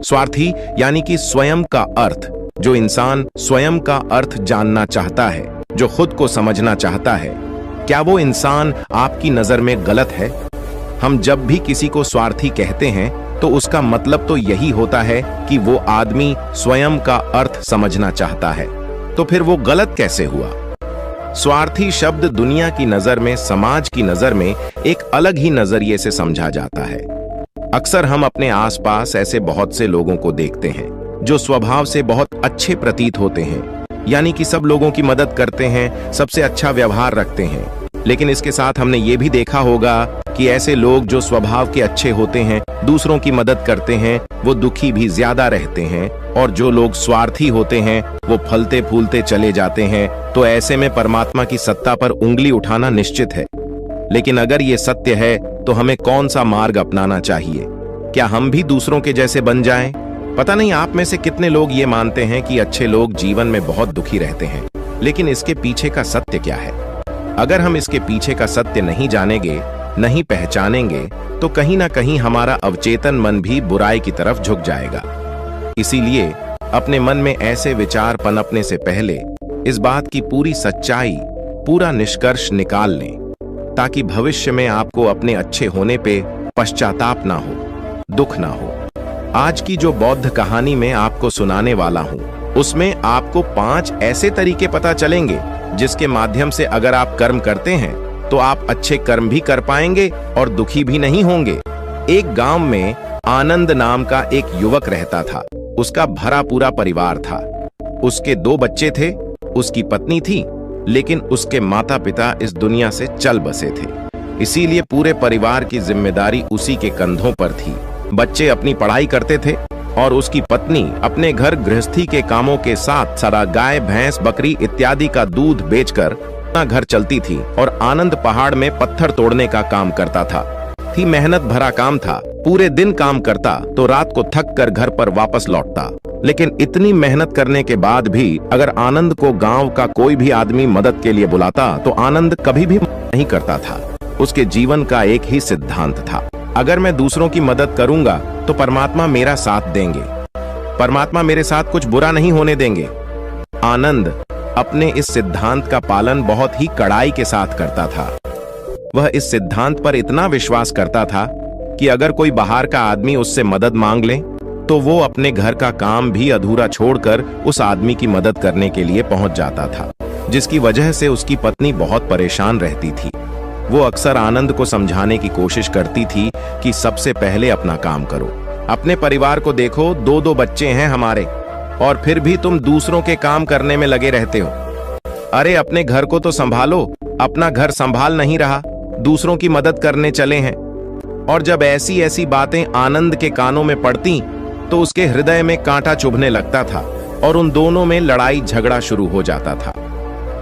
स्वार्थी यानी कि स्वयं का अर्थ, जो इंसान स्वयं का अर्थ जानना चाहता है, जो खुद को समझना चाहता है, क्या वो इंसान आपकी नजर में गलत है? हम जब भी किसी को स्वार्थी कहते हैं तो उसका मतलब तो यही होता है कि वो आदमी स्वयं का अर्थ समझना चाहता है। तो फिर वो गलत कैसे हुआ? स्वार्थी शब्द दुनिया की नजर में, समाज की नजर में एक अलग ही नजरिए से समझा जाता है। अक्सर हम अपने आसपास ऐसे बहुत से लोगों को देखते हैं जो स्वभाव से बहुत अच्छे प्रतीत होते हैं, यानी कि सब लोगों की मदद करते हैं, सबसे अच्छा व्यवहार रखते हैं। लेकिन इसके साथ हमने ये भी देखा होगा कि ऐसे लोग जो स्वभाव के अच्छे होते हैं, दूसरों की मदद करते हैं, वो दुखी भी ज्यादा रहते हैं, और जो लोग स्वार्थी होते हैं वो फलते फूलते चले जाते हैं। तो ऐसे में परमात्मा की सत्ता पर उंगली उठाना निश्चित है। लेकिन अगर ये सत्य है तो हमें कौन सा मार्ग अपनाना चाहिए? क्या हम भी दूसरों के जैसे बन जाएं? पता नहीं आप में से कितने लोग ये मानते हैं कि अच्छे लोग जीवन में बहुत दुखी रहते हैं, लेकिन इसके पीछे का सत्य क्या है? अगर हम इसके पीछे का सत्य नहीं जानेंगे, नहीं पहचानेंगे, तो कहीं ना कहीं हमारा अवचेतन मन भी बुराई की तरफ झुक जाएगा। इसीलिए अपने मन में ऐसे विचार पनपने से पहले इस बात की पूरी सच्चाई, पूरा निष्कर्ष निकाल लें, ताकि भविष्य में आपको अपने अच्छे होने पे पश्चाताप ना हो, दुख ना हो। आज की जो बौद्ध कहानी में आपको सुनाने वाला हूं, उसमें आपको 5 ऐसे तरीके पता चलेंगे जिसके माध्यम से अगर आप कर्म करते हैं तो आप अच्छे कर्म भी कर पाएंगे और दुखी भी नहीं होंगे। एक गांव में आनंद नाम का एक युवक रहता था। उसका भरा पूरा परिवार था। उसके 2 बच्चे थे, उसकी पत्नी थी, लेकिन उसके माता पिता इस दुनिया से चल बसे थे। इसीलिए पूरे परिवार की जिम्मेदारी उसी के कंधों पर थी। बच्चे अपनी पढ़ाई करते थे और उसकी पत्नी अपने घर गृहस्थी के कामों के साथ सारा गाय, भैंस, बकरी इत्यादि का दूध बेचकर अपना घर चलती थी। और आनंद पहाड़ में पत्थर तोड़ने का काम करता था। मेहनत भरा काम था। पूरे दिन काम करता तो रात को थक कर घर पर वापस लौटता। लेकिन इतनी मेहनत करने के बाद भी अगर आनंद को गांव का कोई भी आदमी मदद के लिए बुलाता तो आनंद कभी भी नहीं करता था। उसके जीवन का एक ही सिद्धांत था, अगर मैं दूसरों की मदद करूंगा तो परमात्मा मेरा साथ देंगे, परमात्मा मेरे साथ कुछ बुरा नहीं होने देंगे। आनंद अपने इस सिद्धांत का पालन बहुत ही कड़ाई के साथ करता था। वह इस सिद्धांत पर इतना विश्वास करता था कि अगर कोई बाहर का आदमी उससे मदद मांग ले तो वो अपने घर का काम भी अधूरा छोड़कर उस आदमी की मदद करने के लिए पहुंच जाता था, जिसकी वजह से उसकी पत्नी बहुत परेशान रहती थी। वो अक्सर आनंद को समझाने की कोशिश करती थी कि सबसे पहले अपना काम करो, अपने परिवार को देखो, 2-2 बच्चे हैं हमारे और फिर भी तुम दूसरों के काम करने में लगे रहते हो। अरे अपने घर को तो संभालो, अपना घर संभाल नहीं रहा, दूसरों की मदद करने चले हैं। और जब ऐसी ऐसी बातें आनंद के कानों में पड़ती तो उसके हृदय में कांटा चुभने लगता था और उन दोनों में लड़ाई झगड़ा शुरू हो जाता था।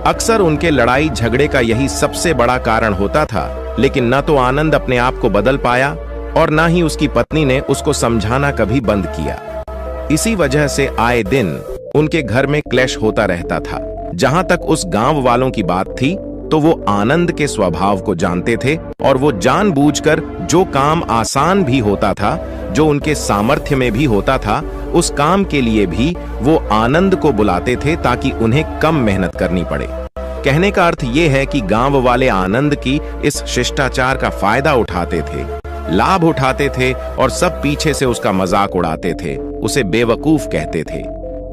अक्सर उनके लड़ाई झगड़े का यही सबसे बड़ा कारण होता था। लेकिन न तो आनंद अपने आप को बदल पाया और न ही उसकी पत्नी ने उसको समझाना कभी बंद किया। इसी वजह से आए दिन उनके घर में क्लेश होता रहता था। जहां तक उस गांव वालों की बात थी तो वो आनंद के स्वभाव को जानते थे और वो जानबूझकर जो काम आसान भी होता था, जो उनके सामर्थ्य में भी होता था, उस काम के लिए भी वो आनंद को बुलाते थे ताकि उन्हें कम मेहनत करनी पड़े। कहने का अर्थ ये है कि गांव वाले आनंद की इस शिष्टाचार का फायदा उठाते थे, लाभ उठाते थे और सब पीछे से उसका मजाक उड़ाते थे, उसे बेवकूफ कहते थे।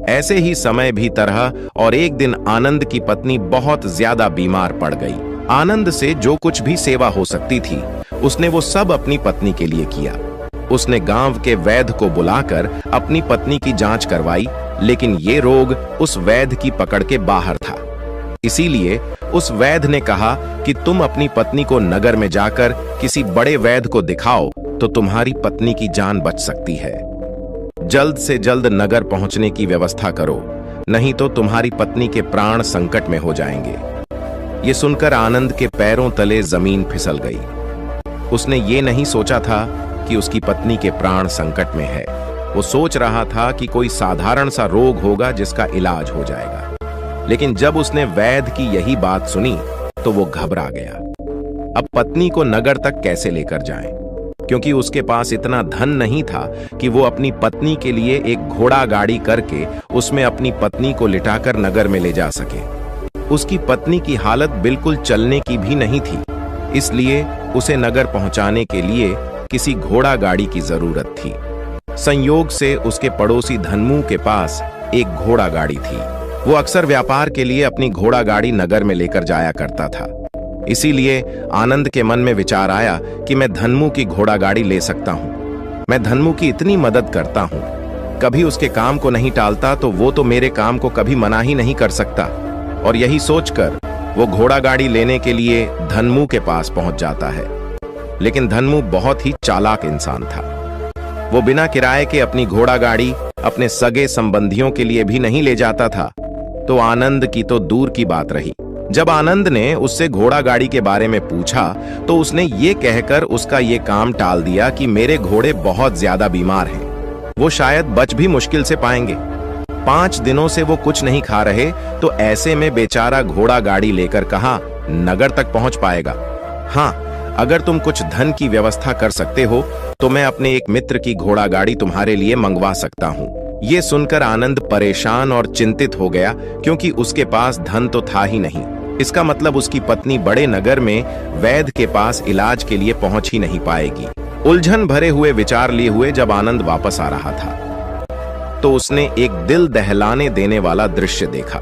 ऐसे ही समय भी तरह और एक दिन आनंद की पत्नी बहुत ज्यादा बीमार पड़ गई। आनंद से जो कुछ भी सेवा हो सकती थी उसने वो सब अपनी पत्नी के लिए किया। उसने गांव के वैद्य को बुलाकर अपनी पत्नी की जांच करवाई, लेकिन ये रोग उस वैद्य की पकड़ के बाहर था। इसीलिए उस वैद्य ने कहा कि तुम अपनी पत्नी को नगर में जाकर किसी बड़े वैद्य को दिखाओ तो तुम्हारी पत्नी की जान बच सकती है। जल्द से जल्द नगर पहुंचने की व्यवस्था करो, नहीं तो तुम्हारी पत्नी के प्राण संकट में हो जाएंगे। ये सुनकर आनंद के पैरों तले जमीन फिसल गई। उसने ये नहीं सोचा था कि उसकी पत्नी के प्राण संकट में है। वो सोच रहा था कि कोई साधारण सा रोग होगा जिसका इलाज हो जाएगा। लेकिन जब उसने वैद्य की यही बात सुनी तो वो घबरा गया। अब पत्नी को नगर तक कैसे लेकर जाएं? क्योंकि उसके पास इतना धन नहीं था कि वो अपनी पत्नी के लिए एक घोड़ा गाड़ी करके उसमें अपनी पत्नी को लिटाकर नगर में ले जा सके। उसकी पत्नी की हालत बिल्कुल चलने की भी नहीं थी, इसलिए उसे नगर पहुंचाने के लिए किसी घोड़ा गाड़ी की जरूरत थी। संयोग से उसके पड़ोसी धनमू के पास एक घोड़ा गाड़ी थी। वो अक्सर व्यापार के लिए अपनी घोड़ा गाड़ी नगर में लेकर जाया करता था। इसीलिए आनंद के मन में विचार आया कि मैं धनमू की घोड़ा गाड़ी ले सकता हूं। मैं धनमू की इतनी मदद करता हूं, कभी उसके काम को नहीं टालता, तो वो तो मेरे काम को कभी मना ही नहीं कर सकता। और यही सोचकर वो घोड़ा गाड़ी लेने के लिए धनमू के पास पहुंच जाता है। लेकिन धनमू बहुत ही चालाक इंसान था। वो बिना किराए के अपनी घोड़ा गाड़ी अपने सगे संबंधियों के लिए भी नहीं ले जाता था, तो आनंद की तो दूर की बात रही। जब आनंद ने उससे घोड़ा गाड़ी के बारे में पूछा तो उसने ये कहकर उसका ये काम टाल दिया कि मेरे घोड़े बहुत ज्यादा बीमार हैं, वो शायद बच भी मुश्किल से पाएंगे। 5 दिनों से वो कुछ नहीं खा रहे, तो ऐसे में बेचारा घोड़ा गाड़ी लेकर कहाँ नगर तक पहुंच पाएगा। हाँ, अगर तुम कुछ धन की व्यवस्था कर सकते हो तो मैं अपने एक मित्र की घोड़ा गाड़ी तुम्हारे लिए मंगवा सकता हूँ। ये सुनकर आनंद परेशान और चिंतित हो गया, क्योंकि उसके पास धन तो था ही नहीं। इसका मतलब उसकी पत्नी बड़े नगर में वैद्य के पास इलाज के लिए पहुंच ही नहीं पाएगी। उलझन भरे हुए विचार लिए हुए जब आनंद वापस आ रहा था तो उसने एक दिल दहलाने देने वाला दृश्य देखा।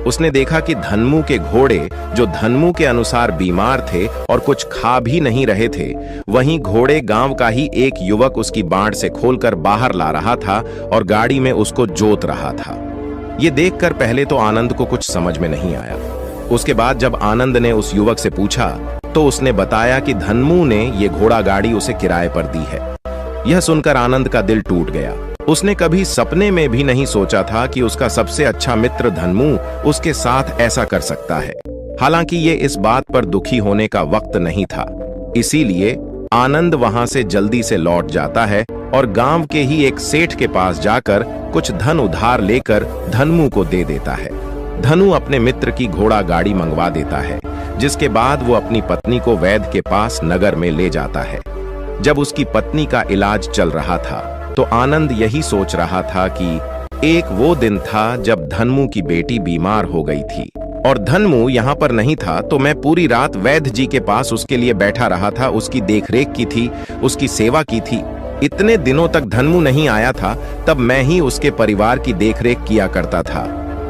उसने देखा कि धनमू के घोड़े, जो धनमू के अनुसार बीमार थे और कुछ खा भी नहीं रहे थे, वहीं घोड़े गांव का ही एक युवक उसकी बाड़ से खोलकर बाहर ला रहा था और गाड़ी में उसको जोत रहा था। ये देखकर पहले तो आनंद को कुछ समझ में नहीं आया। उसके बाद जब आनंद ने उस युवक से पूछा तो उसने बताया कि धनमू ने ये घोड़ा गाड़ी उसे किराए पर दी है। यह सुनकर आनंद का दिल टूट गया। उसने कभी सपने में भी नहीं सोचा था कि उसका सबसे अच्छा मित्र धनमू उसके साथ ऐसा कर सकता है। हालांकि ये इस बात पर दुखी होने का वक्त नहीं था, इसीलिए आनंद वहां से जल्दी से लौट जाता है और गांव के ही एक सेठ के पास जाकर कुछ धन उधार लेकर धनमू को दे देता है। धनु अपने मित्र की घोड़ा गाड़ी मंगवा देता है, जिसके बाद वो अपनी पत्नी को वैद्य के पास नगर में ले जाता है। जब उसकी पत्नी का इलाज चल रहा था तो आनंद यही सोच रहा था कि एक वो दिन था जब धनमू की बेटी बीमार हो गई थी और धनमू यहाँ पर नहीं था, तो मैं पूरी रात वैद्य जी के पास उसके लिए बैठा रहा था, उसकी देखरेख की थी, उसकी सेवा की थी। इतने दिनों तक धनमू नहीं आया था, तब मैं ही उसके परिवार की देखरेख किया करता था।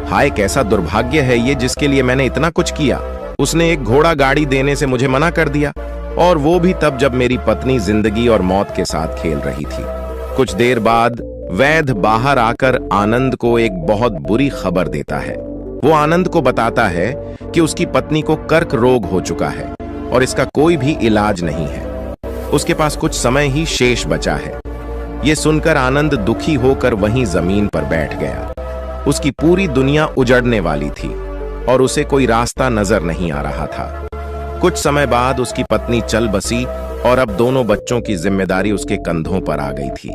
हाय, कैसा दुर्भाग्य है ये, जिसके लिए मैंने इतना कुछ किया। उसने एक घोड़ा गाड़ी देने से मुझे मना कर दिया, और वो भी तब जब मेरी पत्नी जिंदगी और मौत के साथ खेल रही थी। कुछ देर बाद वैद्य बाहर आकर आनंद को एक बहुत बुरी खबर देता है। वो आनंद को बताता है कि उसकी पत्नी को कर्क रोग हो चुका है और इसका कोई भी इलाज नहीं है। उसके पास कुछ समय ही शेष बचा है। ये सुनकर आनंद दुखी होकर वहीं जमीन पर बैठ गया। उसकी पूरी दुनिया उजड़ने वाली थी और उसे कोई रास्ता नजर नहीं आ रहा था। कुछ समय बाद उसकी पत्नी चल बसी और अब दोनों बच्चों की जिम्मेदारी उसके कंधों पर आ गई थी।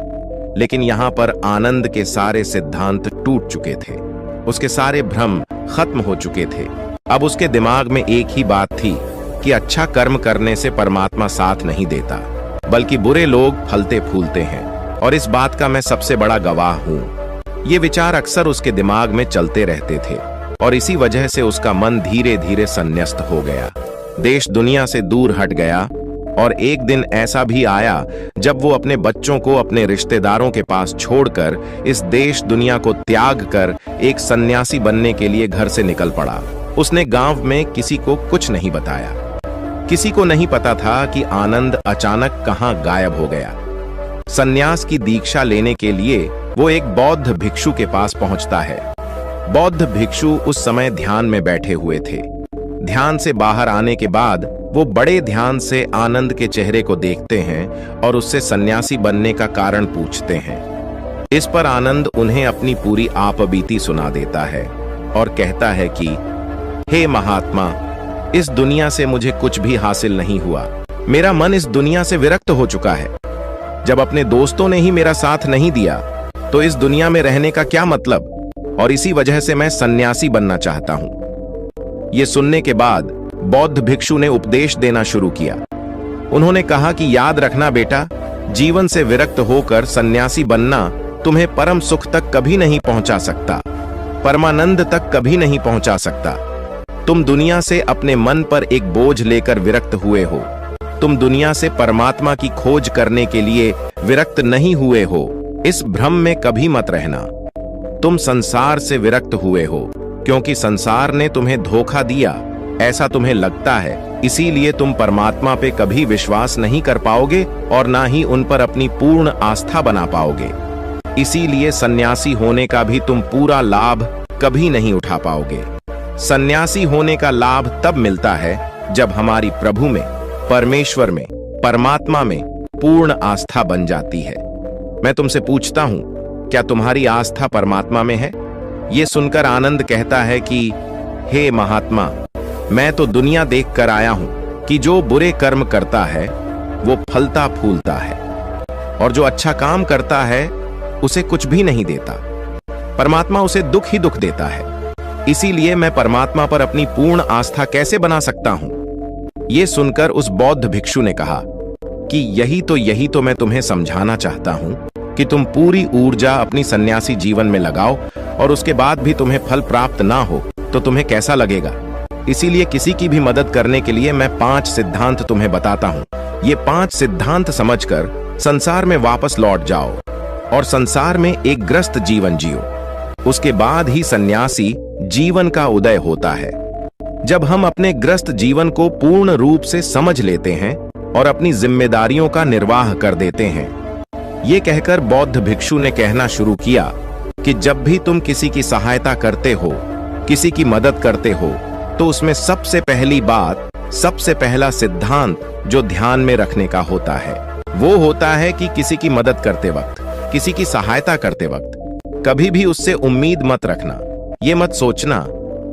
लेकिन यहाँ पर आनंद के सारे सिद्धांत टूट चुके थे, उसके सारे भ्रम खत्म हो चुके थे। अब उसके दिमाग में एक ही बात थी कि अच्छा कर्म करने से परमात्मा साथ नहीं देता, बल्कि बुरे लोग फलते फूलते हैं, और इस बात का मैं सबसे बड़ा गवाह हूँ। ये विचार अक्सर उसके दिमाग में चलते रहते थे और इसी वजह से उसका मन धीरे धीरे संन्यस्त हो गया, देश दुनिया से दूर हट गया। और एक दिन ऐसा भी आया जब वो अपने बच्चों को अपने रिश्तेदारों के पास छोड़कर इस देश दुनिया को त्याग कर एक सन्यासी बनने के लिए घर से निकल पड़ा। उसने गांव में किसी को कुछ नहीं बताया। किसी को नहीं पता था कि आनंद अचानक कहां गायब हो गया। सन्यास की दीक्षा लेने के लिए वो एक बौद्ध भिक्षु के पास पहुंचता है। बौद्ध भिक्षु उस समय ध्यान में बैठे हुए थे। ध्यान से बाहर आने के बाद वो बड़े ध्यान से आनंद के चेहरे को देखते हैं और उससे सन्यासी बनने का कारण पूछते हैं। इस पर आनंद उन्हें अपनी पूरी आपबीती सुना देता है और कहता है कि हे महात्मा, इस दुनिया से मुझे कुछ भी हासिल नहीं हुआ। मेरा मन इस दुनिया से विरक्त हो चुका है। जब अपने दोस्तों ने ही मेरा साथ नहीं दिया तो इस दुनिया में रहने का क्या मतलब, और इसी वजह से मैं सन्यासी बनना चाहता हूं। ये सुनने के बाद बौद्ध भिक्षु ने उपदेश देना शुरू किया। उन्होंने कहा कि याद रखना बेटा, जीवन से विरक्त होकर सन्यासी बनना तुम्हें परम सुख तक कभी नहीं पहुंचा सकता, परमानंद तक कभी नहीं पहुंचा सकता। तुम दुनिया से अपने मन पर एक बोझ लेकर विरक्त हुए हो। तुम दुनिया से परमात्मा की खोज करने के लिए विरक्त नहीं हुए हो। इस भ्रम में कभी मत रहना। तुम संसार से विरक्त हुए हो क्योंकि संसार ने तुम्हें धोखा दिया, ऐसा तुम्हें लगता है। इसीलिए तुम परमात्मा पे कभी विश्वास नहीं कर पाओगे और ना ही उन पर अपनी पूर्ण आस्था बना पाओगे। इसीलिए सन्यासी होने का भी तुम पूरा लाभ कभी नहीं उठा पाओगे। सन्यासी होने का लाभ तब मिलता है जब हमारी प्रभु में, परमेश्वर में, परमात्मा में पूर्ण आस्था बन जाती है। मैं तुमसे पूछता हूं, क्या तुम्हारी आस्था परमात्मा में है? यह सुनकर आनंद कहता है कि हे महात्मा, मैं तो दुनिया देख कर आया हूं कि जो बुरे कर्म करता है वो फलता फूलता है और जो अच्छा काम करता है उसे कुछ भी नहीं देता। परमात्मा उसे दुख ही दुख देता है। इसीलिए मैं परमात्मा पर अपनी पूर्ण आस्था कैसे बना सकता हूं? यह सुनकर उस बौद्ध भिक्षु ने कहा कि यही तो मैं तुम्हें समझाना चाहता हूं कि तुम पूरी ऊर्जा अपनी सन्यासी जीवन में लगाओ और उसके बाद भी तुम्हें फल प्राप्त ना हो तो तुम्हें कैसा लगेगा। इसीलिए किसी की भी मदद करने के लिए मैं 5 सिद्धांत तुम्हें बताता हूं। ये 5 सिद्धांत समझकर संसार में वापस लौट जाओ और संसार में एक ग्रस्त जीवन जियो। उसके बाद ही सन्यासी जीवन का उदय होता है। जब हम अपने ग्रस्त जीवन को पूर्ण रूप से समझ लेते हैं और अपनी जिम्मेदारियों का निर्वाह कर देते हैं। ये कहकर बौद्ध भिक्षु ने कहना शुरू किया कि जब भी तुम किसी की सहायता करते हो, किसी की मदद करते हो, तो उसमें सबसे पहली बात, सबसे पहला सिद्धांत जो ध्यान में रखने का होता है वो होता है कि किसी की मदद करते वक्त, किसी की सहायता करते वक्त कभी भी उससे उम्मीद मत रखना। ये मत सोचना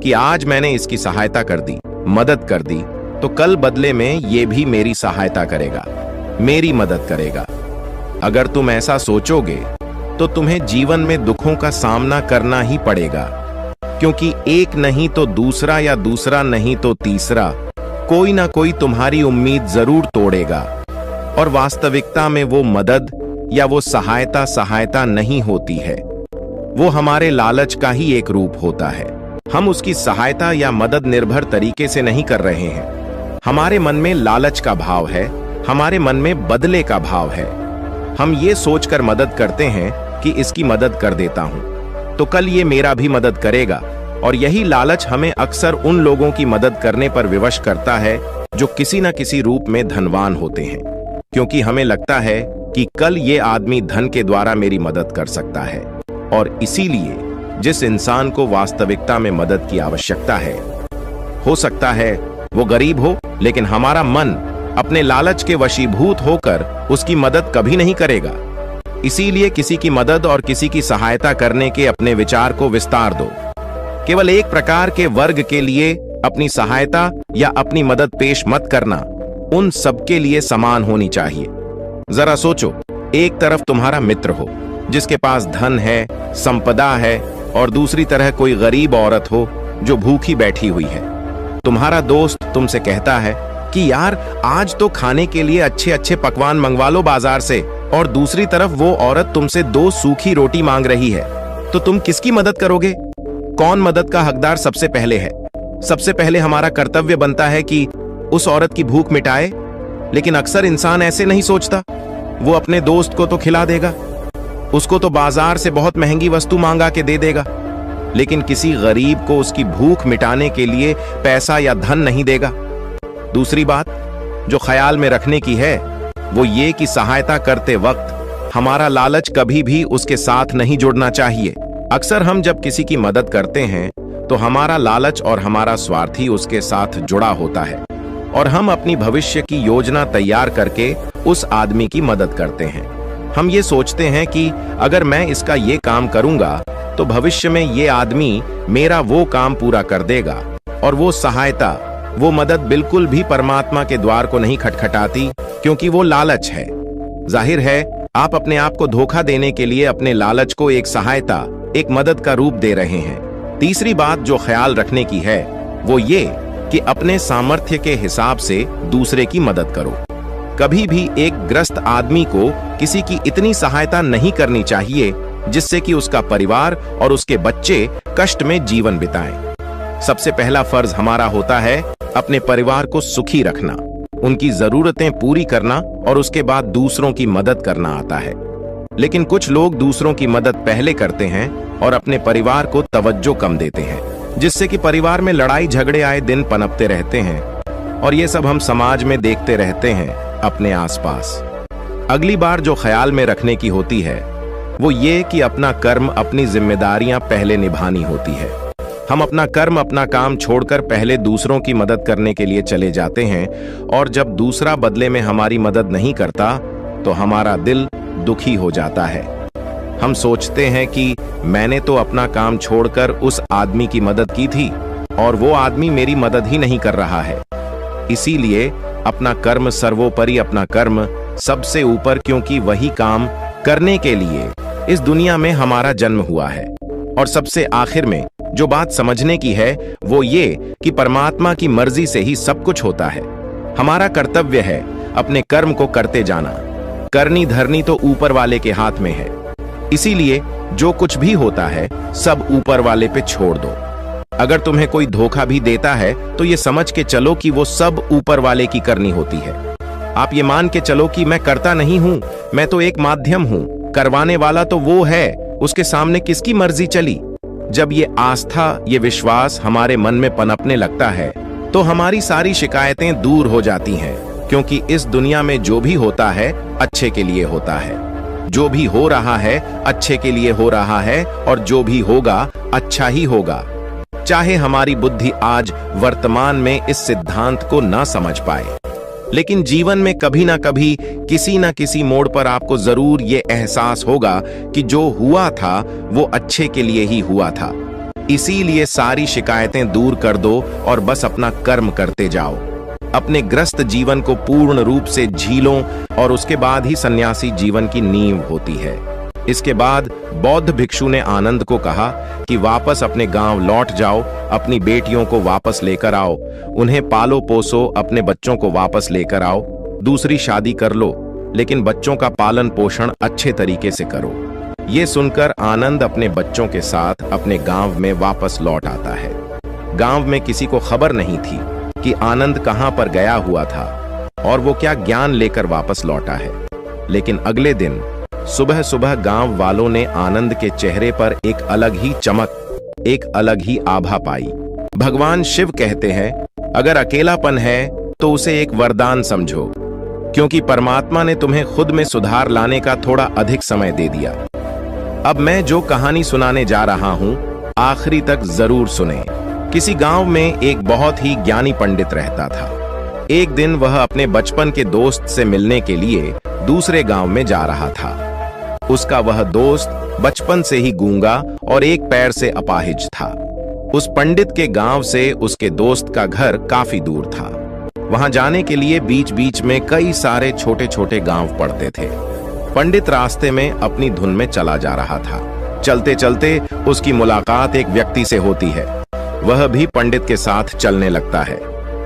कि आज मैंने इसकी सहायता कर दी, मदद कर दी, तो कल बदले में ये भी मेरी सहायता करेगा, मेरी मदद करेगा। अगर तुम ऐसा सोचोगे तो तुम्हें जीवन में दुखों का सामना करना ही पड़ेगा, क्योंकि एक नहीं तो दूसरा या दूसरा नहीं तो तीसरा कोई ना कोई तुम्हारी उम्मीद जरूर तोड़ेगा। और वास्तविकता में वो मदद या वो सहायता नहीं होती है, वो हमारे लालच का ही एक रूप होता है। हम उसकी सहायता या मदद निर्भर तरीके से नहीं कर रहे हैं। हमारे मन में लालच का भाव है, हमारे मन में बदले का भाव है। हम ये सोचकर मदद करते हैं कि इसकी मदद कर देता हूं तो कल ये मेरा भी मदद करेगा, और यही लालच हमें अक्सर उन लोगों की मदद करने पर विवश करता है जो किसी न किसी रूप में धनवान होते हैं, क्योंकि हमें लगता है कि कल ये आदमी धन के द्वारा मेरी मदद कर सकता है। और इसीलिए जिस इंसान को वास्तविकता में मदद की आवश्यकता है, हो सकता है वो गरीब हो, लेकिन हमारा मन अपने लालच के वशीभूत होकर उसकी मदद कभी नहीं करेगा। इसीलिए किसी की मदद और किसी की सहायता करने के अपने विचार को विस्तार दो। केवल एक प्रकार के वर्ग के लिए अपनी सहायता या अपनी मदद पेश मत करना, उन सबके लिए समान होनी चाहिए। जरा सोचो, एक तरफ तुम्हारा मित्र हो जिसके पास धन है, संपदा है, और दूसरी तरह कोई गरीब औरत हो जो भूखी बैठी हुई है। तुम्हारा दोस्त तुमसे कहता है कि यार आज तो खाने के लिए अच्छे अच्छे पकवान मंगवा लो बाजार से, और दूसरी तरफ वो औरत तुमसे 2 सूखी रोटी मांग रही है, तो तुम किसकी मदद करोगे? कौन मदद का हकदार सबसे पहले है? सबसे पहले हमारा कर्तव्य बनता है कि उस औरत की भूख मिटाए, लेकिन अक्सर इंसान ऐसे नहीं सोचता। वो अपने दोस्त को तो खिला देगा, उसको तो बाजार से बहुत महंगी वस्तु मांगा के दे देगा, लेकिन किसी गरीब को उसकी भूख मिटाने के लिए पैसा या धन नहीं देगा। दूसरी बात जो ख्याल में रखने की है वो ये कि सहायता करते वक्त हमारा लालच कभी भी उसके साथ नहीं जुड़ना चाहिए। अक्सर हम जब किसी की मदद करते हैं तो हमारा लालच और हमारा स्वार्थ ही उसके साथ जुड़ा होता है, और हम अपनी भविष्य की योजना तैयार करके उस आदमी की मदद करते हैं। हम ये सोचते हैं कि अगर मैं इसका ये काम करूंगा तो भविष्य में ये आदमी मेरा वो काम पूरा कर देगा, और वो सहायता, वो मदद बिल्कुल भी परमात्मा के द्वार को नहीं खटखटाती, क्योंकि वो लालच है। जाहिर है आप अपने आप को धोखा देने के लिए अपने लालच को एक सहायता, एक मदद का रूप दे रहे हैं। तीसरी बात जो ख्याल रखने की है वो ये कि अपने सामर्थ्य के हिसाब से दूसरे की मदद करो। कभी भी एक ग्रस्त आदमी को किसी की इतनी सहायता नहीं करनी चाहिए जिससे कि उसका परिवार और उसके बच्चे कष्ट में जीवन बिताएं। सबसे पहला फर्ज हमारा होता है अपने परिवार को सुखी रखना, उनकी जरूरतें पूरी करना और उसके बाद दूसरों की मदद करना आता है। लेकिन कुछ लोग दूसरों की मदद पहले करते हैं और अपने परिवार को तवज्जो कम देते हैं, जिससे कि परिवार में लड़ाई झगड़े आए दिन पनपते रहते हैं और ये सब हम समाज में देखते रहते हैं अपने आसपास। अगली बार जो ख्याल में रखने की होती है वो ये कि अपना कर्म, अपनी जिम्मेदारियां पहले निभानी होती है। हम अपना कर्म, अपना काम छोड़कर पहले दूसरों की मदद करने के लिए चले जाते हैं और जब दूसरा बदले में हमारी मदद नहीं करता तो हमारा दिल दुखी हो जाता है। हम सोचते हैं कि मैंने तो अपना काम छोड़कर उस आदमी की मदद की थी और वो आदमी मेरी मदद ही नहीं कर रहा है। इसीलिए अपना कर्म सर्वोपरि, अपना कर्म सबसे ऊपर, क्योंकि वही काम करने के लिए इस दुनिया में हमारा जन्म हुआ है। और सबसे आखिर में जो बात समझने की है वो ये कि परमात्मा की मर्जी से ही सब कुछ होता है। हमारा कर्तव्य है अपने कर्म को करते जाना। करनी धरनी तो ऊपर वाले के हाथ में है, इसीलिए जो कुछ भी होता है सब ऊपर वाले पे छोड़ दो। अगर तुम्हें कोई धोखा भी देता है तो ये समझ के चलो कि वो सब ऊपर वाले की करनी होती है। आप ये मान के चलो कि मैं करता नहीं हूं, मैं तो एक माध्यम हूं, करवाने वाला तो वो है, उसके सामने किसकी मर्जी चली। जब ये आस्था, ये विश्वास हमारे मन में पनपने लगता है तो हमारी सारी शिकायतें दूर हो जाती हैं, क्योंकि इस दुनिया में जो भी होता है अच्छे के लिए होता है। जो भी हो रहा है अच्छे के लिए हो रहा है और जो भी होगा अच्छा ही होगा। चाहे हमारी बुद्धि आज वर्तमान में इस सिद्धांत को ना समझ पाए, लेकिन जीवन में कभी ना कभी किसी ना किसी मोड़ पर आपको जरूर ये एहसास होगा कि जो हुआ था वो अच्छे के लिए ही हुआ था। इसीलिए सारी शिकायतें दूर कर दो और बस अपना कर्म करते जाओ। अपने ग्रस्त जीवन को पूर्ण रूप से झीलो और उसके बाद ही सन्यासी जीवन की नींव होती है। इसके बाद बौद्ध भिक्षु ने आनंद को कहा कि वापस अपने गांव लौट जाओ, अपनी बेटियों को वापस लेकर आओ, उन्हें पालो पोसो, अपने बच्चों को वापस लेकर आओ, दूसरी शादी कर लो, लेकिन बच्चों का पालन पोषण अच्छे तरीके से करो। ये सुनकर आनंद अपने बच्चों के साथ अपने गांव में वापस लौट आता है। गांव में किसी को खबर नहीं थी कि आनंद कहां पर गया हुआ था और वो क्या ज्ञान लेकर वापस लौटा है। लेकिन अगले दिन सुबह सुबह गांव वालों ने आनंद के चेहरे पर एक अलग ही चमक, एक अलग ही आभा पाई। भगवान शिव कहते हैं, अगर अकेलापन है तो उसे एक वरदान समझो, क्योंकि परमात्मा ने तुम्हें खुद में सुधार लाने का थोड़ा अधिक समय दे दिया। अब मैं जो कहानी सुनाने जा रहा हूं आखिरी तक जरूर सुने। किसी गांव में एक बहुत ही ज्ञानी पंडित रहता था। एक दिन वह अपने बचपन के दोस्त से मिलने के लिए दूसरे गांव में जा रहा था। उसका वह दोस्त बचपन से ही गूंगा और एक पैर से अपाहिज था। उस पंडित के गांव से उसके दोस्त का घर काफी दूर था। वहां जाने के लिए बीच बीच में कई सारे छोटे छोटे गांव पड़ते थे। पंडित रास्ते में अपनी धुन में चला जा रहा था। चलते चलते उसकी मुलाकात एक व्यक्ति से होती है। वह भी पंडित के साथ चलने लगता है।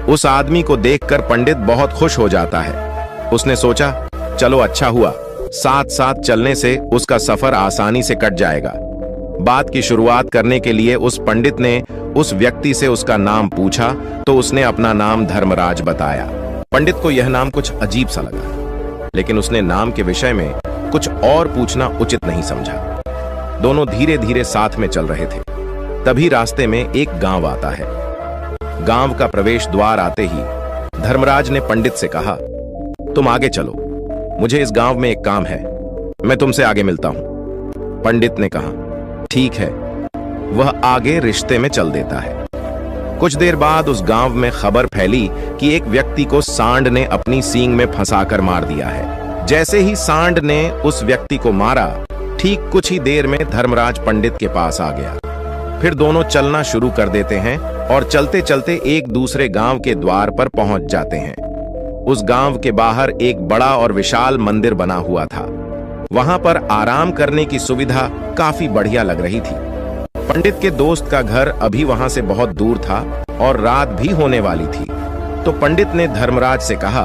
उस आदमी को देखकर पंडित बहुत खुश हो जाता है। उसने सोचा, चलो अच्छा हुआ, साथ साथ चलने से उसका सफर आसानी से कट जाएगा। बात की शुरुआत करने के लिए उस पंडित ने उस व्यक्ति से उसका नाम पूछा तो उसने अपना नाम धर्मराज बताया। पंडित को यह नाम कुछ अजीब सा लगा, लेकिन उसने नाम के विषय में कुछ और पूछना उचित नहीं समझा। दोनों धीरे धीरे साथ में चल रहे थे। तभी रास्ते में एक गांव आता है। गांव का प्रवेश द्वार आते ही धर्मराज ने पंडित से कहा, तुम आगे चलो, मुझे इस गांव में एक काम है, मैं तुमसे आगे मिलता हूं। पंडित ने कहा, ठीक है। वह आगे रिश्ते में चल देता है। कुछ देर बाद उस गांव में खबर फैली कि एक व्यक्ति को सांड ने अपनी सींग में फंसाकर मार दिया है। जैसे ही सांड ने उस व्यक्ति को मारा, ठीक कुछ ही देर में धर्मराज पंडित के पास आ गया। फिर दोनों चलना शुरू कर देते हैं और चलते चलते एक दूसरे गांव के द्वार पर पहुंच जाते हैं। उस गांव के बाहर एक बड़ा और विशाल मंदिर बना हुआ था। वहां पर आराम करने की सुविधा काफी बढ़िया लग रही थी। पंडित के दोस्त का घर अभी वहां से बहुत दूर था और रात भी होने वाली थी। तो पंडित ने धर्मराज से कहा,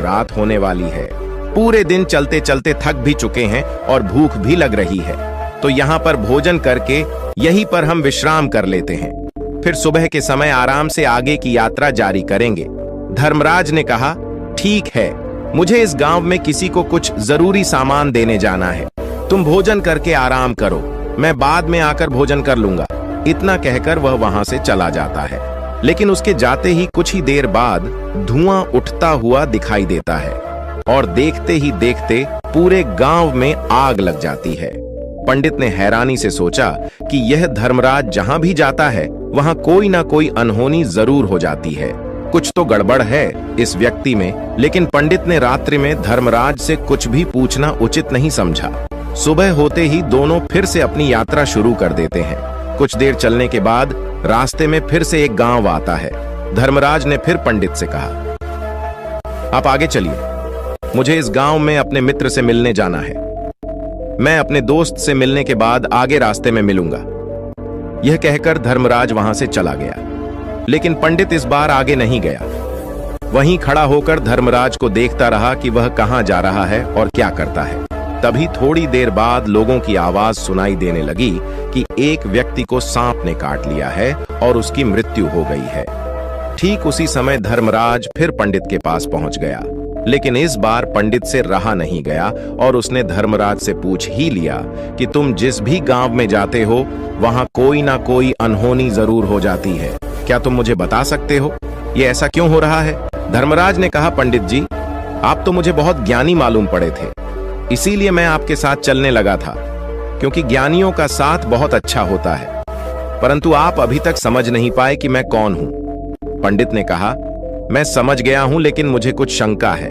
रात होने वाली है। पूरे दिन चलते चलते थक भी चुके हैं और भूख भी लग रही है, तो यहाँ पर भोजन करके यहीं पर हम विश्राम कर लेते हैं। फिर सुबह के समय आराम से आगे की यात्रा जारी करेंगे। धर्मराज ने कहा, ठीक है, मुझे इस गांव में किसी को कुछ जरूरी सामान देने जाना है। तुम भोजन करके आराम करो, मैं बाद में आकर भोजन कर लूंगा। इतना कहकर वह वहां से चला जाता है। लेकिन उसके जाते ही कुछ ही देर बाद धुआं उठता हुआ दिखाई देता है और देखते ही देखते पूरे गांव में आग लग जाती है। पंडित ने हैरानी से सोचा कि यह धर्मराज जहां भी जाता है वहां कोई ना कोई अनहोनी जरूर हो जाती है। कुछ तो गड़बड़ है इस व्यक्ति में। लेकिन पंडित ने रात्रि में धर्मराज से कुछ भी पूछना उचित नहीं समझा। सुबह होते ही दोनों फिर से अपनी यात्रा शुरू कर देते हैं। कुछ देर चलने के बाद रास्ते में फिर से एक गांव आता है। धर्मराज ने फिर पंडित से कहा, आप आगे चलिए, मुझे इस गांव में अपने मित्र से मिलने जाना है। मैं अपने दोस्त से मिलने के बाद आगे रास्ते में मिलूंगा। यह कहकर धर्मराज वहां से चला गया। लेकिन पंडित इस बार आगे नहीं गया। वहीं खड़ा होकर धर्मराज को देखता रहा कि वह कहां जा रहा है और क्या करता है। तभी थोड़ी देर बाद लोगों की आवाज सुनाई देने लगी कि एक व्यक्ति को सांप ने काट लिया है और उसकी मृत्यु हो गई है। ठीक उसी समय धर्मराज फिर पंडित के पास पहुंच गया। लेकिन इस बार पंडित से रहा नहीं गया और उसने धर्मराज से पूछ ही लिया कि तुम जिस भी गांव में जाते हो वहां कोई ना कोई अनहोनी जरूर हो जाती है। क्या तुम मुझे बता सकते हो ये ऐसा क्यों हो रहा है? धर्मराज ने कहा, पंडित जी, आप तो मुझे बहुत ज्ञानी मालूम पड़े थे, इसीलिए मैं आपके साथ चलने लगा था, क्योंकि ज्ञानियों का साथ बहुत अच्छा होता है। परंतु आप अभी तक समझ नहीं पाए कि मैं कौन हूं। पंडित ने कहा, मैं समझ गया हूं, लेकिन मुझे कुछ शंका है।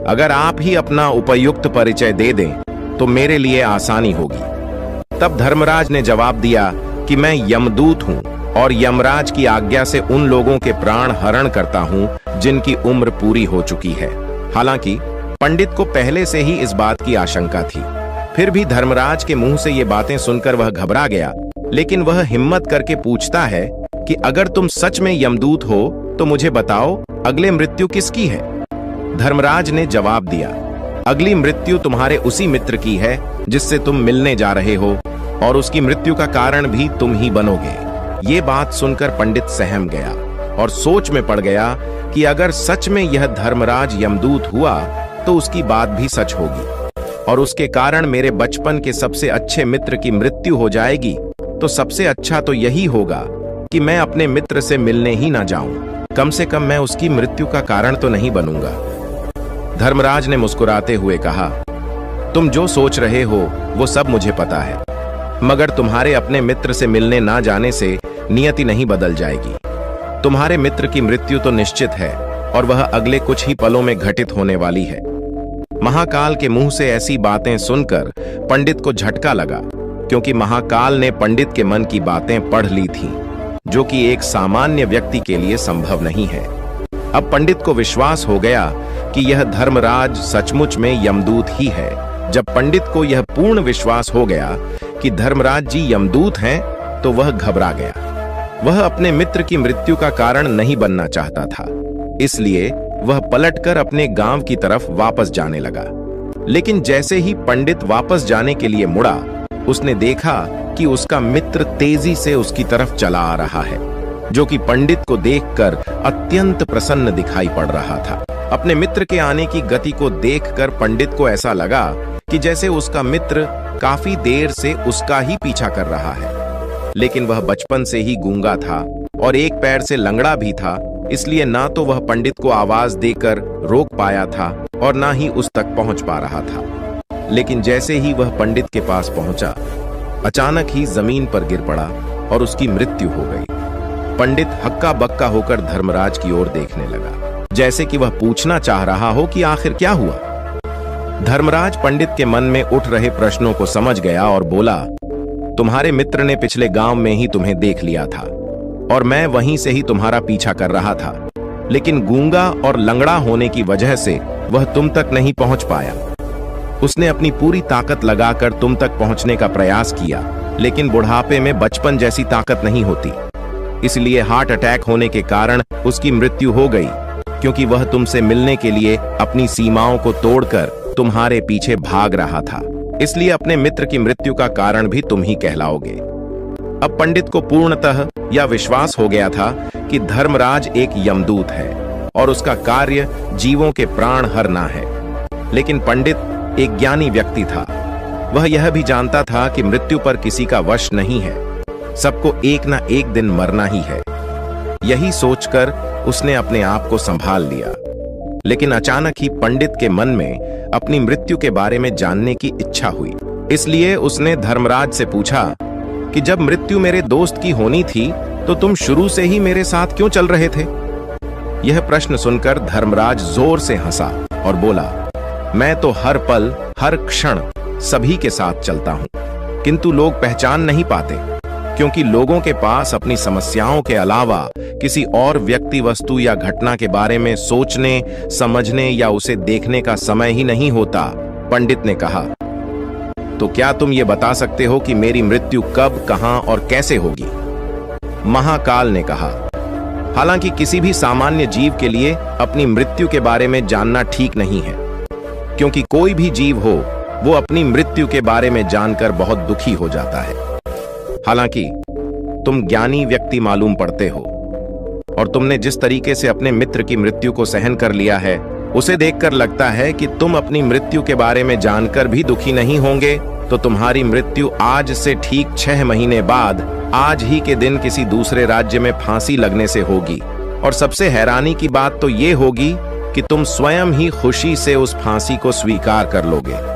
अगर आप ही अपना उपयुक्त परिचय दे दें तो मेरे लिए आसानी होगी। तब धर्मराज ने जवाब दिया कि मैं यमदूत हूं और यमराज की आज्ञा से उन लोगों के प्राण हरण करता हूं जिनकी उम्र पूरी हो चुकी है। हालांकि पंडित को पहले से ही इस बात की आशंका थी। फिर भी धर्मराज के मुंह से ये बातें सुनकर वह घबरा गया। लेकिन वह हिम्मत करके पूछता है कि अगर तुम सच में यमदूत हो तो मुझे बताओ, अगले मृत्यु किसकी है? धर्मराज ने जवाब दिया, अगली मृत्यु तुम्हारे उसी मित्र की है जिससे तुम मिलने जा रहे हो, और उसकी मृत्यु का कारण भी तुम ही बनोगे। ये बात सुनकर पंडित सहम गया और सोच में पड़ गया कि अगर सच में यह धर्मराज यमदूत हुआ तो उसकी बात भी सच होगी और उसके कारण मेरे बचपन के सबसे अच्छे मित्र की मृत्यु हो जाएगी। तो सबसे अच्छा तो यही होगा कि मैं अपने मित्र से मिलने ही ना जाऊं। कम से कम मैं उसकी मृत्यु का कारण तो नहीं बनूंगा। धर्मराज ने मुस्कुराते हुए कहा, तुम जो सोच रहे हो वो सब मुझे पता है, मगर तुम्हारे अपने मित्र से मिलने ना जाने से नियति नहीं बदल जाएगी। तुम्हारे मित्र की मृत्यु तो निश्चित है और वह अगले कुछ ही पलों में घटित होने वाली है। महाकाल के मुंह से ऐसी बातें सुनकर पंडित को झटका लगा, क्योंकि महाकाल ने पंडित के मन की बातें पढ़ ली थीं, जो कि एक सामान्य व्यक्ति के लिए संभव नहीं है। अब पंडित को विश्वास हो गया कि यह धर्मराज सचमुच में यमदूत ही है। जब पंडित को यह पूर्ण विश्वास हो गया कि धर्मराज जी यमदूत हैं, तो वह घबरा गया। वह अपने मित्र की मृत्यु का कारण नहीं बनना चाहता था, इसलिए वह पलटकर अपने गांव की तरफ वापस जाने लगा। लेकिन जैसे ही पंडित वापस जाने के लिए मुड़ा, उसने देखा कि उसका मित्र तेजी से उसकी तरफ चला आ रहा है, जो कि पंडित को देखकर अत्यंत प्रसन्न दिखाई पड़ रहा था। अपने मित्र के आने की गति को देखकर पंडित को ऐसा लगा कि जैसे उसका मित्र काफी देर से उसका ही पीछा कर रहा है। लेकिन वह बचपन से ही गूंगा था और एक पैर से लंगड़ा भी था, इसलिए ना तो वह पंडित को आवाज देकर रोक पाया था और ना ही उस तक पहुंच पा रहा था। लेकिन जैसे ही वह पंडित के पास पहुंचा, अचानक ही जमीन पर गिर पड़ा और उसकी मृत्यु हो गई। पंडित हक्का बक्का होकर धर्मराज की ओर देखने लगा, जैसे कि वह पूछना चाह रहा हो कि आखिर क्या हुआ। धर्मराज पंडित के मन में उठ रहे प्रश्नों को समझ गया और बोला, तुम्हारे मित्र ने पिछले गांव में ही तुम्हें देख लिया था और मैं वहीं से ही तुम्हारा पीछा कर रहा था, लेकिन गूंगा और लंगड़ा होने की वजह से वह तुम तक नहीं पहुंच पाया। उसने अपनी पूरी ताकत लगाकर तुम तक पहुंचने का प्रयास किया, लेकिन बुढ़ापे में बचपन जैसी ताकत नहीं होती, इसलिए हार्ट अटैक होने के कारण उसकी मृत्यु हो गई। क्योंकि वह तुमसे मिलने के लिए अपनी सीमाओं को तोड़कर तुम्हारे पीछे भाग रहा था। इसलिए अपने मित्र की मृत्यु का कारण भी तुम ही कहलाओगे। अब पंडित को पूर्णतः यह विश्वास हो गया था कि धर्मराज एक यमदूत है और उसका कार्य जीवों के प्राण हरना है। लेकिन पंडित एक ज्ञानी व्यक्ति था। वह यह भी जानता था कि मृत्यु पर किसी का वश नहीं है, सबको एक ना एक दिन मरना ही है। यही सोचकर उसने अपने आप को संभाल लिया। लेकिन अचानक ही पंडित के मन में अपनी मृत्यु के बारे में जानने की इच्छा हुई। इसलिए उसने धर्मराज से पूछा कि जब मृत्यु मेरे दोस्त की होनी थी तो तुम शुरू से ही मेरे साथ क्यों चल रहे थे? यह प्रश्न सुनकर धर्मराज जोर से हंसा और बोला, मैं तो हर पल हर क्षण सभी के साथ चलता हूं, किंतु लोग पहचान नहीं पाते, क्योंकि लोगों के पास अपनी समस्याओं के अलावा किसी और व्यक्ति, वस्तु या घटना के बारे में सोचने, समझने या उसे देखने का समय ही नहीं होता। पंडित ने कहा, तो क्या तुम ये बता सकते हो कि मेरी मृत्यु कब, कहां और कैसे होगी? महाकाल ने कहा, हालांकि किसी भी सामान्य जीव के लिए अपनी मृत्यु के बारे में जानना ठीक नहीं है, क्योंकि कोई भी जीव हो वो अपनी मृत्यु के बारे में जानकर बहुत दुखी हो जाता है। हालांकि तुम ज्ञानी व्यक्ति मालूम पड़ते हो और तुमने जिस तरीके से अपने मित्र की मृत्यु को सहन कर लिया है, उसे देखकर लगता है कि तुम अपनी मृत्यु के बारे में जानकर भी दुखी नहीं होंगे। तो तुम्हारी मृत्यु आज से ठीक 6 महीने बाद आज ही के दिन किसी दूसरे राज्य में फांसी लगने से होगी। और सबसे हैरानी की बात तो ये होगी कि तुम स्वयं ही खुशी से उस फांसी को स्वीकार कर लोगे।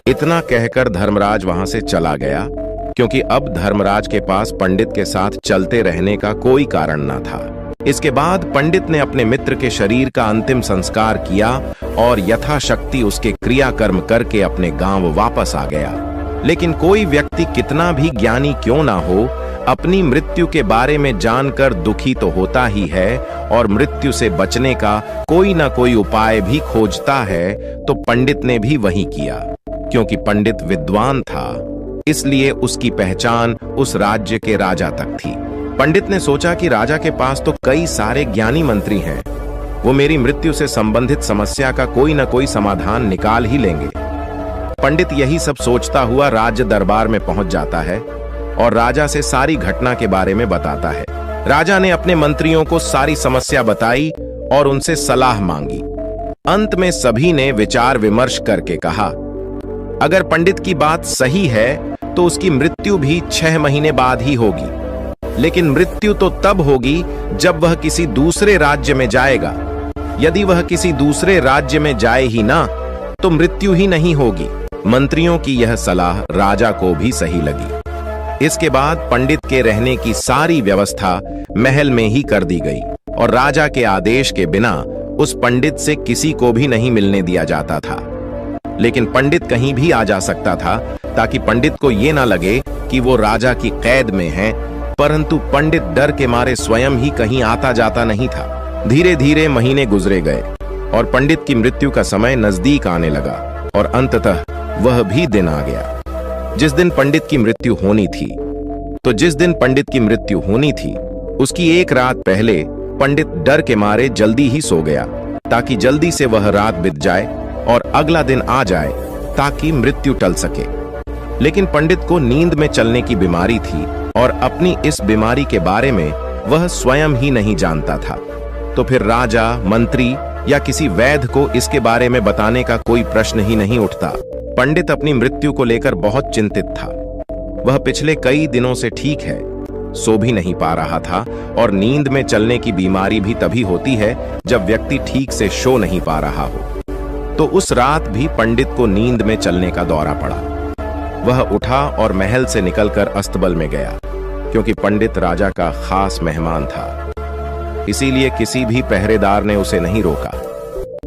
इतना कहकर धर्मराज वहां से चला गया, क्योंकि अब धर्मराज के पास पंडित के साथ चलते रहने का कोई कारण न था। इसके बाद पंडित ने अपने मित्र के शरीर का अंतिम संस्कार किया और यथाशक्ति उसके क्रियाकर्म करके अपने गांव वापस आ गया। लेकिन कोई व्यक्ति कितना भी ज्ञानी क्यों ना हो, अपनी मृत्यु के बारे में जानकर दुखी तो होता ही है और मृत्यु से बचने का कोई ना कोई उपाय भी खोजता है। तो पंडित ने भी वही किया। क्योंकि पंडित विद्वान था, इसलिए उसकी पहचान उस राज्य के राजा तक थी। पंडित ने सोचा कि राजा के पास तो कई सारे ज्ञानी मंत्री हैं, वो मेरी मृत्यु से संबंधित समस्या का कोई ना कोई समाधान निकाल ही लेंगे। पंडित यही सब सोचता हुआ राज्य दरबार में पहुंच जाता है और राजा से सारी घटना के बारे में बताता है। राजा ने अपने मंत्रियों को सारी समस्या बताई और उनसे सलाह मांगी। अंत में सभी ने विचार विमर्श करके कहा, अगर पंडित की बात सही है तो उसकी मृत्यु भी 6 महीने बाद ही होगी। लेकिन मृत्यु तो तब होगी जब वह किसी दूसरे राज्य में जाएगा। यदि वह किसी दूसरे राज्य में जाए ही ना, तो मृत्यु ही नहीं होगी। मंत्रियों की यह सलाह राजा को भी सही लगी। इसके बाद पंडित के रहने की सारी व्यवस्था महल में ही कर दी गई और राजा के आदेश के बिना उस पंडित से किसी को भी नहीं मिलने दिया जाता था। लेकिन पंडित कहीं भी आ जा सकता था, ताकि पंडित को यह ना लगे कि वो राजा की कैद में है। परंतु पंडित डर के मारे स्वयं ही कहीं आता जाता नहीं था। धीरे धीरे महीने गुजरे गए और पंडित की मृत्यु का समय नजदीक आने लगा और अंततः वह भी दिन आ गया जिस दिन पंडित की मृत्यु होनी थी। तो जिस दिन पंडित की मृत्यु होनी थी, उसकी एक रात पहले पंडित डर के मारे जल्दी ही सो गया, ताकि जल्दी से वह रात बीत जाए और अगला दिन आ जाए, ताकि मृत्यु टल सके। लेकिन पंडित को नींद में चलने की बीमारी थी और अपनी इस बीमारी के बारे में वह स्वयं ही नहीं जानता था। तो फिर राजा, मंत्री या किसी वैद्य को इसके बारे में बताने का कोई प्रश्न ही नहीं उठता। पंडित अपनी मृत्यु को लेकर बहुत चिंतित था। वह पिछले कई दिनों से ठीक है, सो भी नहीं पा रहा था और नींद में चलने की बीमारी भी तभी होती है जब व्यक्ति ठीक से सो नहीं पा रहा हो। तो उस रात भी पंडित को नींद में चलने का दौरा पड़ा। वह उठा और महल से निकलकर अस्तबल में गया, क्योंकि पंडित राजा का खास मेहमान था। इसीलिए किसी भी पहरेदार ने उसे नहीं रोका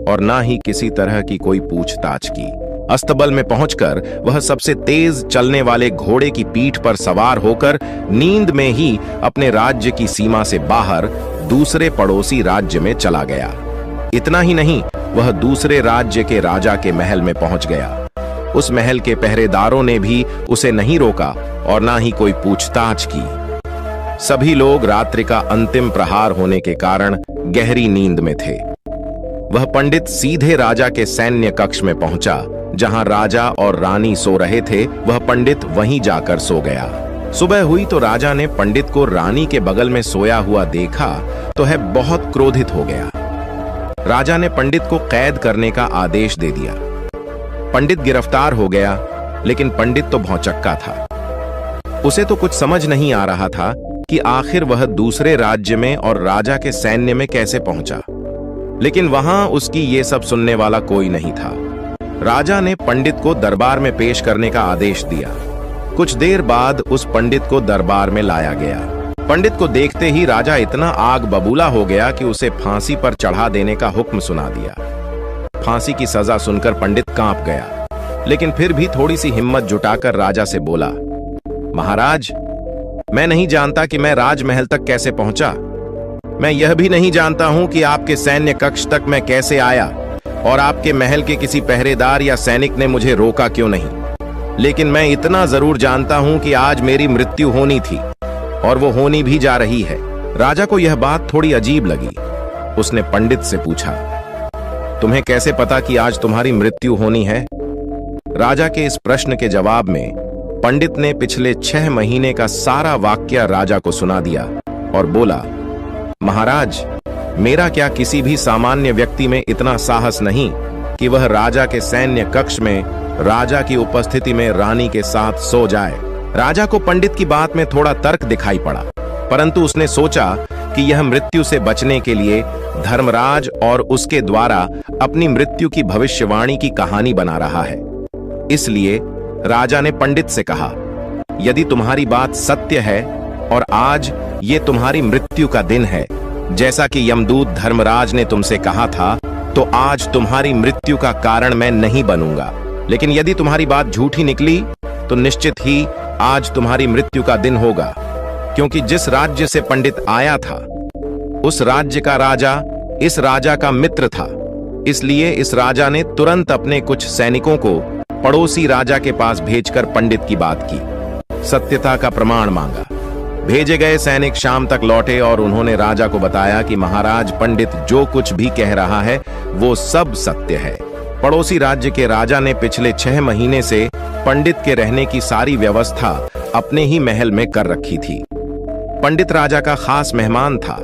और ना ही किसी तरह की कोई पूछताछ की। अस्तबल में पहुंचकर वह सबसे तेज चलने वाले घोड़े की पीठ पर सवार होकर नींद में ही अपने राज्य की सीमा से बाहर दूसरे पड़ोसी राज्य में चला गया। इतना ही नहीं, वह दूसरे राज्य के राजा के महल में पहुंच गया। उस महल के पहरेदारों ने भी उसे नहीं रोका और ना ही कोई पूछताछ की। सभी लोग रात्रि का अंतिम प्रहार होने के कारण गहरी नींद में थे। वह पंडित सीधे राजा के सैन्य कक्ष में पहुंचा। जहां राजा और रानी सो रहे थे, वह पंडित वहीं जाकर सो गया। सुबह हुई तो राजा ने पंडित को रानी के बगल में सोया हुआ देखा तो है बहुत क्रोधित हो गया। राजा ने पंडित को कैद करने का आदेश दे दिया। पंडित गिरफ्तार हो गया, लेकिन पंडित तो भौंचक्का था। उसे तो कुछ समझ नहीं आ रहा था कि आखिर वह दूसरे राज्य में और राजा के सैन्य में कैसे पहुंचा। लेकिन वहां उसकी ये सब सुनने वाला कोई नहीं था। राजा ने पंडित को दरबार में पेश करने का आदेश दिया। कुछ देर बाद उस पंडित को दरबार में लाया गया। पंडित को देखते ही राजा इतना आग बबूला हो गया कि उसे फांसी पर चढ़ा देने का हुक्म सुना दिया। फांसी की सजा सुनकर पंडित कांप गया, लेकिन फिर भी थोड़ी सी हिम्मत जुटाकर राजा से बोला, महाराज, मैं नहीं जानता कि मैं राजमहल तक कैसे पहुंचा। मैं यह भी नहीं जानता हूं कि आपके सैन्य कक्ष तक मैं कैसे आया और आपके महल के किसी पहरेदार या सैनिक ने मुझे रोका क्यों नहीं। लेकिन मैं इतना जरूर जानता हूं कि आज मेरी मृत्यु होनी थी और वो होनी भी जा रही है। राजा को यह बात थोड़ी अजीब लगी। उसने पंडित से पूछा, तुम्हें कैसे पता कि आज तुम्हारी मृत्यु होनी है? राजा के इस प्रश्न के जवाब में पंडित ने पिछले 6 महीने का सारा वाक्य राजा को सुना दिया और बोला, महाराज, मेरा क्या किसी भी सामान्य व्यक्ति में इतना साहस नहीं कि वह राजा के सैन्य कक्ष में राजा की उपस्थिति में रानी के साथ सो जाए। राजा को पंडित की बात में थोड़ा तर्क दिखाई पड़ा, परंतु उसने सोचा कि यह मृत्यु से बचने के लिए धर्मराज और उसके द्वारा अपनी मृत्यु की भविष्यवाणी की कहानी बना रहा है। इसलिए राजा ने पंडित से कहा, यदि तुम्हारी बात सत्य है और आज ये तुम्हारी मृत्यु का दिन है, जैसा कि यमदूत धर्मराज ने तुमसे कहा था, तो आज तुम्हारी मृत्यु का कारण मैं नहीं बनूंगा। लेकिन यदि तुम्हारी बात झूठी निकली तो निश्चित ही आज तुम्हारी मृत्यु का दिन होगा, क्योंकि जिस राज्य से पंडित आया था उस राज्य का राजा इस राजा का मित्र था। इसलिए इस राजा ने तुरंत अपने कुछ सैनिकों को पड़ोसी राजा के पास भेजकर पंडित की बात की, सत्यता का प्रमाण मांगा। भेजे गए सैनिक शाम तक लौटे और उन्होंने राजा को बताया कि महाराज, पंडित जो कुछ भी कह रहा है वो सब सत्य है। पड़ोसी राज्य के राजा ने पिछले 6 महीने से पंडित के रहने की सारी व्यवस्था अपने ही महल में कर रखी थी। पंडित राजा का खास मेहमान था।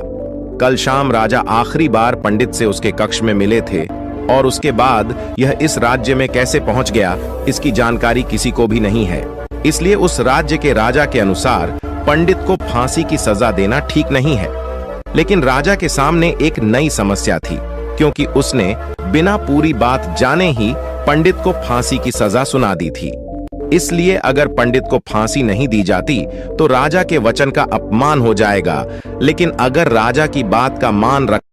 कल शाम राजा आखिरी बार पंडित से उसके कक्ष में मिले थे और उसके बाद यह इस राज्य में कैसे पहुंच गया, इसकी जानकारी किसी को भी नहीं है। इसलिए उस राज्य के राजा के अनुसार पंडित को फांसी की सजा देना ठीक नहीं है। लेकिन राजा के सामने एक नई समस्या थी, क्योंकि उसने बिना पूरी बात जाने ही पंडित को फांसी की सजा सुना दी थी। इसलिए अगर पंडित को फांसी नहीं दी जाती तो राजा के वचन का अपमान हो जाएगा, लेकिन अगर राजा की बात का मान रख